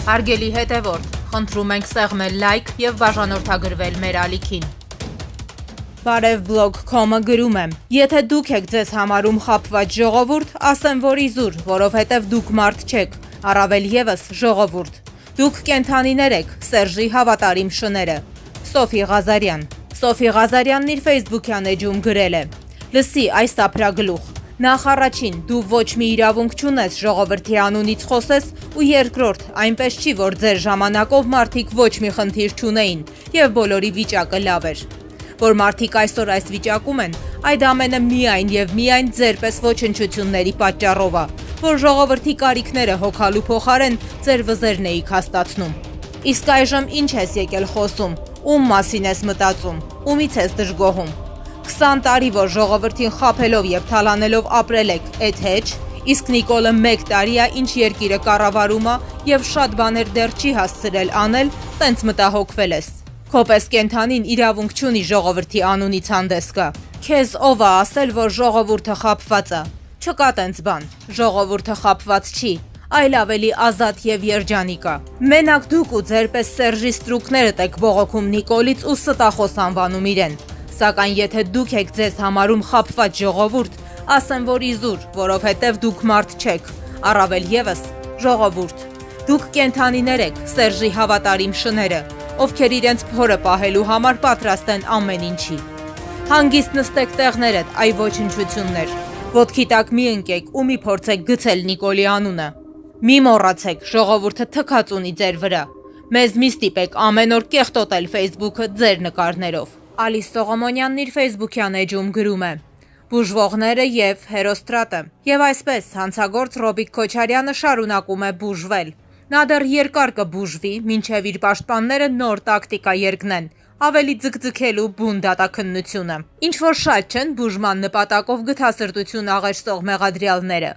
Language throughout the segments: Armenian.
Հարգելի հետևորդ, խնդրում ենք սեղմել լայք և բաժանորդագրվել մեր ալիքին։ Բարև.com-ը գրում է. Եթե դուք եք ձեզ համարում խաբված ժողովուրդ, ասեմ, որ իզուր, որովհետև դուք մարդ չեք, առավել ևս ժողովուրդ։ Դուք կենդանիներ եք, Սերժի հավատարիմ շները։ Սոֆի Ղազարյան։ Սոֆի Ղազարյանն իր ֆեյսբուքյան էջում գրել է. Լսի այս ապրագլուխ։ Նախ առաջին, դու ոչ մի իրավունք չունես ժողովրդի անունից խոսես, ու երկրորդ, այնպես չի, որ ձեր ժամանակով մարդիկ ոչ մի խնդիր չունեին, և բոլորի վիճակը լավ էր։ Որ մարդիկ այսօր այս վիճակում են, այդ ամենը միայն և միայն ձեր պես ոչնչությունների պատճառով է, որ ժողովրդի կարիքները հոգալու փոխարեն ձեր վզերն էիք հաստացնում։ Իսկ այժմ ինչ ես եկել խոսում, ում մասին ես մտածում, ումից ես դժգոհում։ 20 տարի, որ ժողովրդին խաբելով և թալանելով ապրել եք, էդ հեչ, իսկ Նիկոլը 1 տարի է, ինչ երկիրը կառավարում է և շատ բաներ դեռ չի հասցրել անել, տենց մտահոգվել ես։ Քո պես կենդանին իրավունք չունի ժողովրդի անունից հանդես գա։ Քեզ ով է ասել, որ ժողովուրդը խաբված է։ Չկա տենց բան, ժողովուրդը խաբված չի, այլ ավելի ազատ և երջանիկ է։ Մենակ դուք ու ձեր պես Սերժի ստրուկներդ եք բողոքում Նիկոլից ու ստախոս անվանում իրեն։ Սակայն եթե դուք եք ձեզ համարում խաբված ժողովուրդ, ասեմ, որ իզուր, որովհետև դուք մարդ չեք, առավել ևս ժողովուրդ։ Դուք կենդանիներ եք, Սերժի հավատարիմ շները, ովքեր իրենց փորը պահելու համար պատրաստ են ամեն ինչի։ Հանգիստ նստեք տեղներդ, այ ոչնչություններ։ Ոտքի տակ մի ընկեք ու մի փորձեք գցել Նիկոլի անունը։ Մի մոռացեք, ժողովուրդը թքած ունի ձեր վրա։ Մեզ մի ստիպեք ամեն օր կեղտոտել ֆեյսբուքը ձեր նկարներով։ Ալիս Սողոմոնյանն իր ֆեյսբուքյան էջում գրում է. Բուժվողները և հերոստրատը։ Եվ այսպես հանցագործ Ռոբիկ Քոչարյանը շարունակում է բուժվել։ Նա դեռ երկար կբուժվի, մինչև իր պաշտպանները նոր տակտիկա երգնեն, ավելի ձգձգելու բուն դատաքննությունը։ Ինչ-որ շատ չեն բուժման նպատակով գթասրտություն աղերսող մեղադրյալները։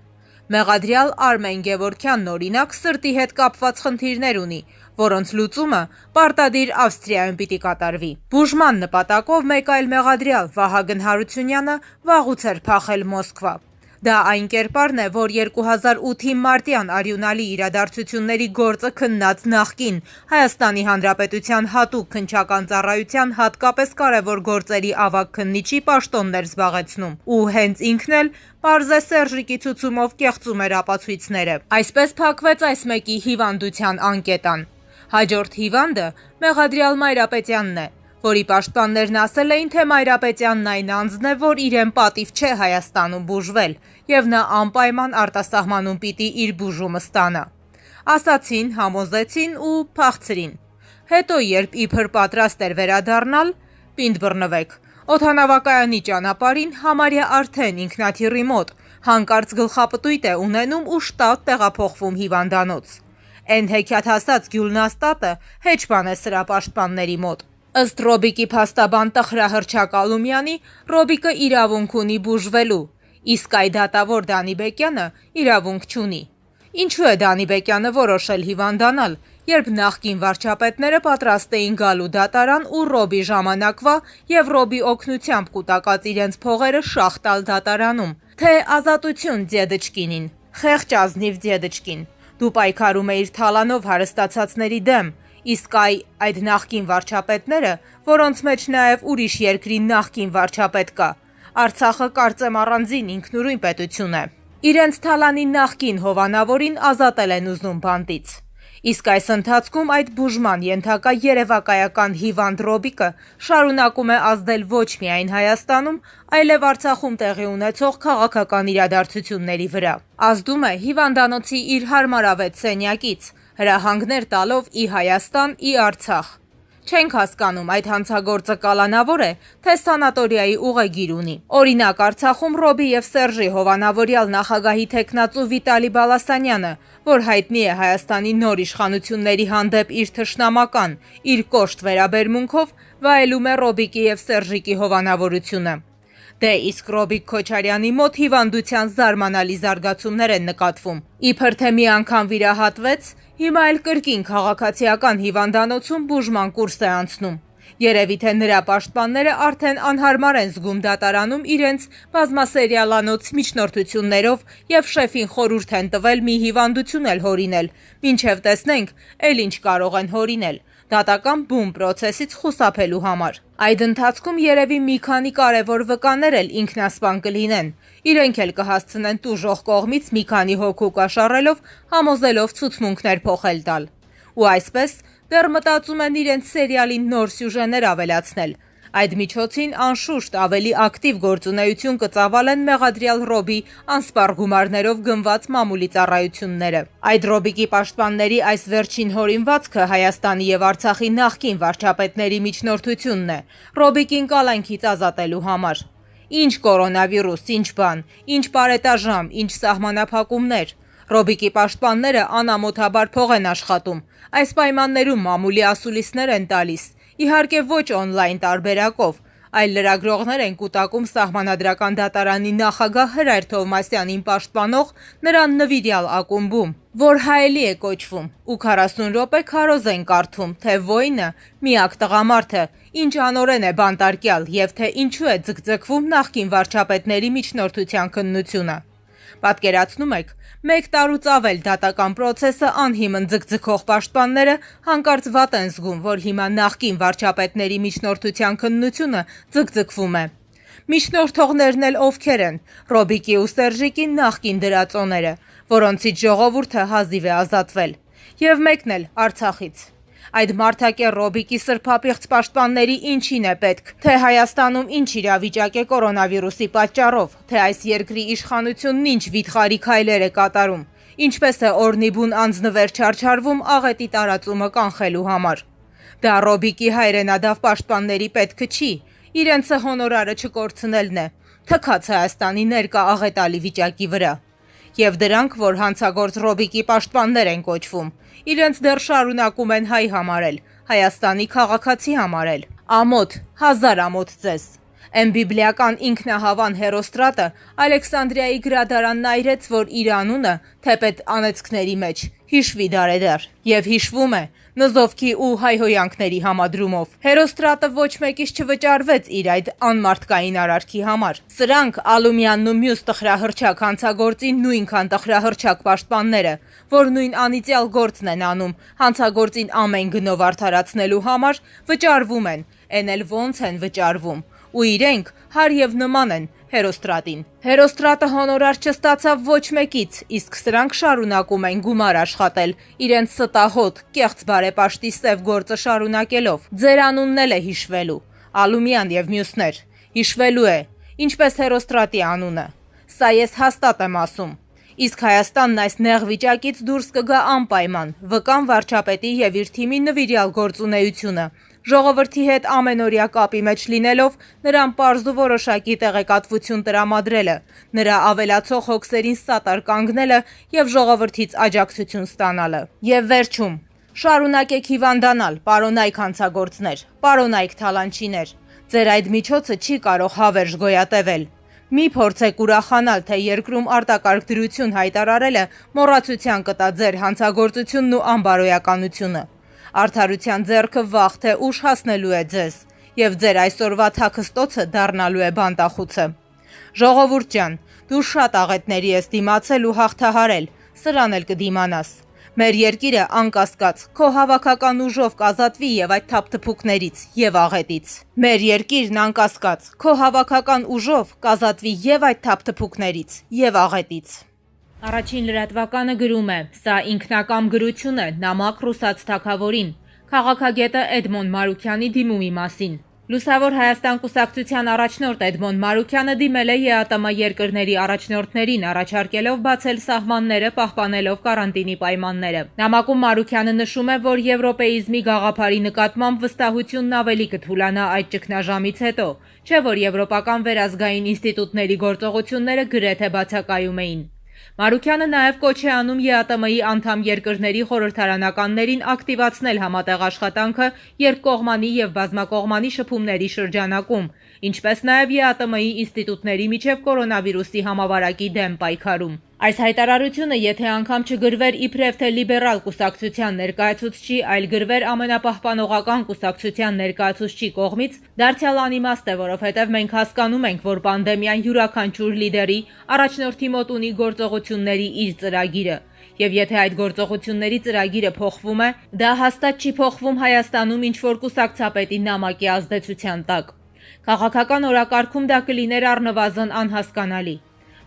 Մեղադրյալ Արմեն Գևորգյանն օրինակ սրտի հետ կապված խնդիրներ ունի, որոնց լուծումը պարտադիր Ավստրիայում պիտի կատարվի։ Բուժման նպատակով մեկ այլ մեղադրյալ Վահագն Հարությունյանը վաղուց էր փախել Մոսկվա։ Դա այն կերպարն է, որ 2008-ի մարտյան արյունալի իրադարձությունների գործը քննած նախկին Հայաստանի Հանրապետության հատուկ քննչական ծառայության հատկապես կարևոր գործերի ավագ քննիչի պաշտոններ զբաղեցնում։ Ու հենց ինքն էլ պարզ է Սերժիկի ցուցումով կեղծում էր ապացույցները։ Այսպես փակվեց այս մեկի հիվանդության անկետան։ Հաջորդ հիվանդը մեղադրյալ Մայրապետյանն է, որի պաշտպաններն ասել էին, թե Մայրապետյանն այն անձն է, որ իրեն պատիվ չէ Հայաստանում բուժվել, և նա անպայման արտասահմանում պիտի իր բուժումը ստանա։ Ասացին, համոզեցին ու փախցրին։ Հետո, երբ իբր պատրաստ էր վերադառնալ, պինդ բռնվեք։ Օդանավակայանի ճանապարհին համարյա արդեն ինքնաթիռի մոտ, հանկարծ գլխապտույտ է ունենում ու շտապ տեղափոխվում հիվանդանոց։ Էն հեքիաթ ասած Գյուլնաստատը հեչ բան է սրա պաշտպանների մոտ։ Ըստ Ռոբիկի փաստաբան Տխրահրճակ Ալումյանի, Ռոբիկը իրավունք ունի բուժվելու, իսկ այ դատավոր Դանի Բեկյանը իրավունք չունի։ Ինչու է Դանի Բեկյանը որոշել հիվանդանալ, երբ նախկին վարչապետները պատրաստ էին գալու դատարան ու Ռոբի ժամանակվա և Ռոբի օգնությամբ կուտակած իրենց փողերը շահ տալ դատարանում, թե ազատություն Դեդեչկինին, խեղճ ազնիվ Դեդեչկին։ Դու պայքարում էիր թալանով հարստացածների դեմ, իսկ այդ նախկին վարչապետները, որոնց մեջ նաև ուրիշ երկրի նախկին վարչապետ կա, Արցախը կարծեմ առանձին ինքնուրույն պետություն է։ Իրենց թալանի նախկին հովանավորին ազատել են ուզում բանտից։ Իսկ այս ընթացքում այդ բուժման ենթակա երևակայական հիվանդ Ռոբիկը շարունակում է ազդել ոչ միայն Հայաստանում, այլև Արցախում տեղի ունեցող քաղաքական իրադարձությունների վրա։ Ազդում է հիվանդանոցի իր հարմարավետ սենյակից, հրահանգներ տալով ի Հայաստան, ի Արցախ։ Չենք հասկանում, այդ հանցագործը կալանավոր է, թե սանատորիայի ուղեգիր ունի։ Օրինակ Արցախում Ռոբի և Սերժի հովանավորյալ նախագահի թեկնածու Վիտալի Բալասանյանը, որ հայտնի է Հայաստանի նոր իշխանությունների հանդեպ իր թշնամական, իր կոշտ վերաբերմունքով, վայելում է Ռոբիկի և Սերժիկի հովանավորությունը։ Դե իսկ Ռոբիկ Քոչարյանի մոտ հիվանդության զարմանալի զարգացումներ են նկատվում։ Իբր թե մի անգամ վիրահատվեց, հիմա էլ կրկին քաղաքացիական հիվանդանոցում բուժման կուրս է անցնում։ Երևի թե նրա պաշտպանները արդեն անհարմար են զգում դատարանում իրենց բազմասերիալանոց միջնորդություններով և շեֆին խորհուրդ են տվել մի հիվանդություն էլ հորինել, մինչև տեսնենք էլ ինչ կարող են հորինել, դատական բում պրոցեսից խուսափելու համար։ Այդ ընթացքում երևի մի քանի կարևոր վկաներ էլ ինքնասպան կլինեն, իրենք էլ կհասցնեն տուժող կողմից մի քանի հոգու կաշառելով համոզելով ցուցմունքներ փոխել տալ։ Ու այսպես դեռ մտածում են իրենց սերիալին նոր սյուժեներ ավելացնել։ Այդ միջոցին անշուշտ ավելի ակտիվ գործունեություն կծավալեն մեղադրյալ Ռոբի անսպառ գումարներով գնված մամուլի ծառայությունները։ Այդ Ռոբիկի պաշտպանների այս վերջին հորինվածքը Հայաստանի և Արցախի նախկին վարչապետների միջնորդությունն է, Ռոբիկին կալանքից ազատելու համար։ Ինչ կորոնավիրուս, ինչ բան, ինչ պարետաժամ, ինչ սահմանափակումներ։ Ռոբիկի պաշտպանները անամոթաբար փող են աշխատում, այս պայմաններում մամուլի ասուլիսներ են տալիս, իհարկե ոչ օնլայն տարբերակով, այլ լրագրողներ են կուտակում Սահմանադրական դատարանի նախագահ Հրայր Թովմասյանին պաշտպանող նրան նվիրյալ ակումբում, որ հայելի է կոչվում, ու 40 րոպե քարոզ են կարդում, թե Վոյնը միակ տղամարդը ինչ անօրեն է բանտարկյալ և թե ինչու է ձգձգվում նախկին վարչապետների միջնորդության քննությունը։ Պատկերացնում եք, 1 տարուց ավել դատական պրոցեսը անհիմն ձգձգող պաշտպանները հանկարծ վատ են զգում, որ հիմա նախկին վարչապետների միջնորդության քննությունը ձգձգվում է։ Միջնորդողներն էլ ովքեր են, Ռոբիկի ու Սերժիկի նախկին դրածոները, որոնցից ժողովուրդը հազիվ է ազատվել, և մեկն էլ Արցախից։ Այդ մարդակեր Ռոբիկի սրբապիղծ պաշտպանների ինչին է պետք, թե Հայաստանում ինչ իրավիճակ է կորոնավիրուսի պատճառով, թե այս երկրի իշխանությունն ինչ վիթխարի քայլեր է կատարում, ինչպես է օրնիբուն անձնվեր չարչարվում աղետի տարածումը կանխելու համար։ Դա Ռոբիկի հայրենադավ պաշտպանների պետքը չի, իրենցը հոնորարը չկորցնելն է, թքած Հայաստանի ներկա աղետալի վիճակի վրա։ Եվ դրանք, որ հանցագործ Ռոբիկի պաշտպաններ են կոչվում, իրենց դեռ շարունակում են հայ համարել, Հայաստանի քաղաքացի համարել։ Ամոթ, 1000 ամոթ ձեզ։ Էն բիբլիական ինքնահավան հերոստրատը Ալեքսանդրիայի գրադարանն այրեց, որ իր անունը, թեպետ անեծքների մեջ, հիշվի դարեդար, և հիշվում է նզովքի ու հայհոյանքների համադրումով։ Հերոստրատը ոչ մեկից չվճարվեց իր այդ անմարդկային արարքի համար։ Սրանք Ալումյանն ու մյուս տխրահռչակ հանցագործի նույնքան տխրահռչակ պաշտպանները, որ նույն անիծյալ գործն են անում, հանցագործին ամեն գնով արդարացնելու համար, վճարվում են, էն էլ ոնց են վճարվում, ու իրենք հար և նման են հերոստրատին։ Հերոստրատը հոնորար չստացավ ոչ մեկից, իսկ սրանք շարունակում են գումար աշխատել, իրենց ստահոդ, կեղծ բարեպաշտի սև գործը շարունակելով։ Ձեր անունն էլ է հիշվելու, Ալումյան և մյուսներ, հիշվելու է, ինչպես հերոստրատի անունը։ Սա ես հաստատ եմ ասում։ Իսկ Հայաստանն այս նեղ վիճակից դուրս կգա անպայման, վկան վարչապետի և իր թիմի նվիրյալ գործունեությունը, ժողովրդի հետ ամենօրյա կապի մեջ լինելով նրան պարզ ու որոշակի տեղեկատվություն տրամադրելը, նրա ավելացող հոգսերին սատար կանգնելը և ժողովրդից աջակցություն ստանալը։ Եվ վերջում, շարունակեք հիվանդանալ, պարոնայք հանցագործներ, պարոնայք թալանչիներ, ձեր այդ միջոցը չի կարող հավերժ գոյատևել։ Մի փորձեք ուրախանալ, թե երկրում արտակարգ դրություն հայտարարելը մոռացության կտա ձեր հանցագործությունն ու անբարոյականությունը։ Արդարության ձեռքը վաղ թե ուշ հասնելու է ձեզ, և ձեր այսօրվա թաքստոցը դառնալու է բանտախուցը։ Ժողովուրդ ջան, դու շատ աղետների ես դիմացել ու հաղթահարել, սրան էլ կդիմանաս։ Մեր երկիրը անկասկած քո հավաքական ուժով կազատվի և այդ թափթփուկներից և աղետից։ Մեր երկիրն անկասկած քո հավաքական ուժով կազատվի և այդ թափթփուկներից և աղետից։ Առաջին լրատվականը գրում է. «Սա ինքնակամ գրություն է նամակ ռուսաց թագավորին», քաղաքագետը Էդմոն Մարուքյանի դիմումի մասին։ Լուսավոր Հայաստան կուսակցության առաջնորդ Էդմոն Մարուքյանը դիմել է ԵԱՏՄ երկրների առաջնորդներին, առաջարկելով բացել սահմանները, պահպանելով կարանտինի պայմանները։ Նամակում Մարուքյանը նշում է, որ եվրոպեիզմի գաղափարի նկատմամբ վստահությունն ավելի կթուլանա այդ ճգնաժամից հետո, չէ՞ որ եվրոպական վերազգային ինստիտուտների գործողությունները գրեթե բացակայում էին։ Մարուքյանը նաև կոչ է անում ԵԱՏՄ-ի անդամ երկրների խորհրդարանականներին ակտիվացնել համատեղ աշխատանքը երկկողմանի և բազմակողմանի շփումների շրջանակում, ինչպես նաև ԵԱՏՄ-ի ինստիտուտների միջև կորոնավիրուսի համավարակի դեմ պայքարում։ Այս հայտարարությունը, եթե անգամ չգրվեր իբրև թե լիբերալ կուսակցության ներկայացուցչի, այլ գրվեր ամենապահպանողական կուսակցության ներկայացուցչի կողմից, դարձյալ անիմաստ է, որովհետև մենք հասկանում ենք, որ պանդեմիան յուրաքանչյուր լիդերի, առաջնորդի մոտ ունի գործողությունների իր ծրագիրը, եւ եթե այդ գործողությունների ծրագիրը փոխվում է, դա հաստատ չի փոխվում Հայաստանում ինչ-որ կուսակցապետի նամակի ազդեցության տակ։ Քաղաքական օրակարգում դա կլիներ առնվազն անհասկանալի։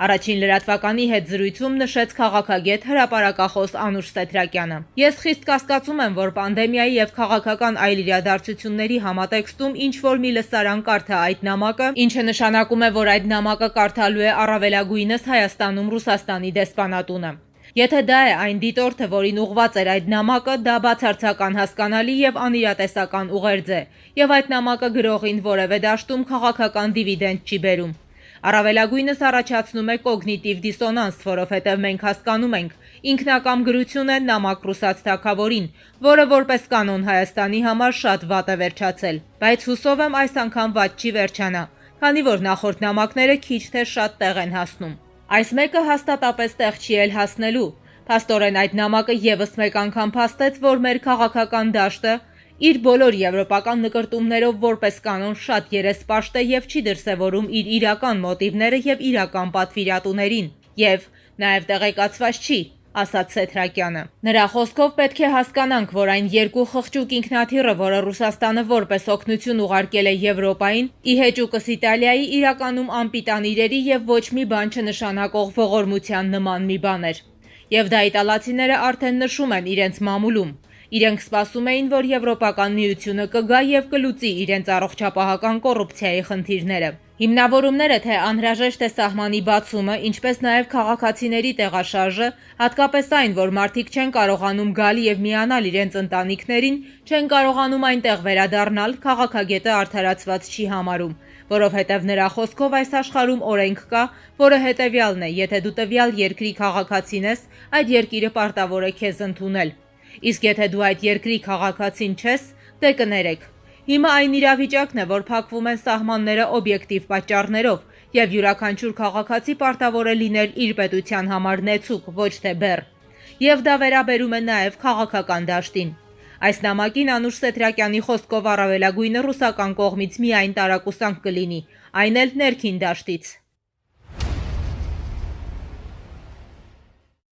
Առաջին լրատվականի հետ զրույցում նշեց քաղաքագետ հրապարակախոս Անուշ Սեթրակյանը։ Ես խիստ կասկածում եմ, որ պանդեմիայի եւ քաղաքական այլ իրադարձությունների համատեքստում ինչ-որ մի լսարան կարդա այդ նամակը, ինչը նշանակում է, որ այդ նամակը կարդալու է առավելագույնս Հայաստանում Ռուսաստանի դեսպանատունը։ Եթե դա է այն դիտորդը, որին ուղված էր այդ նամակը, դա բացարձական հասկանալի եւ անիրատեսական ուղերձ է, եւ այդ նամակը գրողին որևէ դաշտում քաղաքական դիվիդենդ չի բերում։ Առավելագույնս առաջացնում է կոգնիտիվ դիսոնանս, որովհետև մենք հասկանում ենք, ինքնակամ գրություն է նամակ ռուսաց թագավորին, որը որպես կանոն Հայաստանի համար շատ վատ է վերջացել, բայց հուսով եմ այս անգամ վատ չի վերջանա, քանի որ նախորդ նամակները քիչ թե շատ տեղ են հասնում։ Այս մեկը հաստատապես տեղ չի էլ հասնելու։ Փաստորեն այդ նամակը եւս մեկ անգամ փաստեց, որ մեր քաղաքական դաշտը իր բոլոր եվրոպական նկրտումներով որպես կանոն շատ երեսպաշտ է եւ չի դրսևորում իր իրական մոտիվները եւ իրական պատվիրատուներին, եւ նաեւ տեղեկացված չի, ասաց Սեթրակյանը։ Նրա խոսքով պետք է հասկանանք, որ այն երկու խղճուկ ինքնաթիռը, որը Ռուսաստանը որպես օգնություն ուղարկել է Եվրոպային, ի հեճուկս Իտալիայի իրականում անպիտան իրերի եւ ոչ մի բան չնշանակող ողորմության նման մի բան էր։ Եվ դա իտալացիները արդեն նշում են իրենց մամուլում։ Իրենք սպասում էին, որ Եվրոպական միությունը կգա եւ կլուծի իրենց առողջապահական կոռուպցիայի խնդիրները։ Հիմնավորումները, թե անհրաժեշտ է սահմանի բացումը, ինչպես նաեւ քաղաքացիների տեղաշարժը, հատկապես այն, որ մարդիկ չեն կարողանում գալ եւ միանալ իրենց ընտանիքներին, չեն կարողանում այնտեղ վերադառնալ, քաղաքագետը արդարացված չի համարում, որովհետեւ նրա խոսքով այս աշխարհում օրենք կա, որը հետեւյալն է, եթե դու տվյալ երկրի քաղաքացին ես, այդ երկիրը պարտավոր է քեզ ընդունել։ Իսկ եթե դու այդ երկրի քաղաքացին չես, դե կներեք։ Հիմա այն իրավիճակն է, որ փակվում են սահմանները օբյեկտիվ պատճառներով, եւ յուրաքանչյուր քաղաքացի պարտավոր է լինել իր պետության համար նեցուկ, ոչ թե բեռ։ Եվ դա վերաբերում է նաեւ քաղաքական դաշտին։ Այս նամակին Անուշ Սեթրակյանի խոսքով առավելագույնը ռուսական կողմից միայն տարակուսանք կլինի, այն էլ ներքին դաշտից։